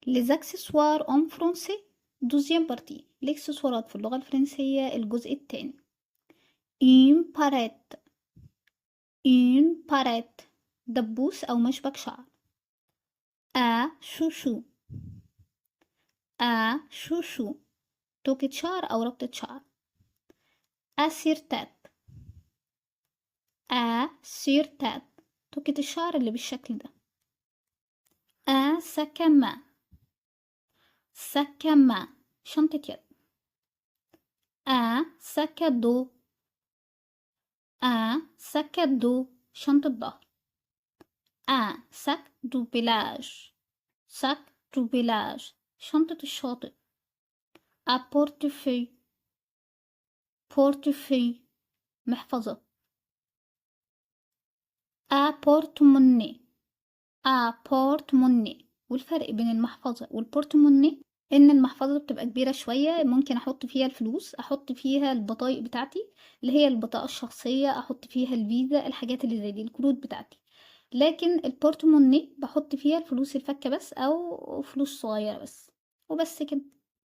Les accessoires en français deuxième partie. الإكسسوارات في اللغة الفرنسية الجزء التاني. une palette une palette دبوس أو مشبك شعر. un chouchou un chouchou توكة شعر أو ربطة شعر. un serre-tête un serre-tête توكة الشعر اللي بالشكل ده. un sac à main sac à main شنطة يد. un sac à dos un sac à dos شنطة ظهر. un sac de plage sac de plage شنطة الشاطئ. un portefeuille portefeuille محفظة. un porte-monnaie un porte-monnaie. والفرق بين المحفظة والبورتموني إن المحفظة بتبقى كبيرة شوية، ممكن أحط فيها الفلوس، أحط فيها البطايق بتاعتي اللي هي البطاقة الشخصية، أحط فيها الفيزا، الحاجات اللي زي دي الكروت بتاعتي. لكن البورتموني بحط فيها الفلوس الفكة بس أو فلوس صغيرة بس وبس كده.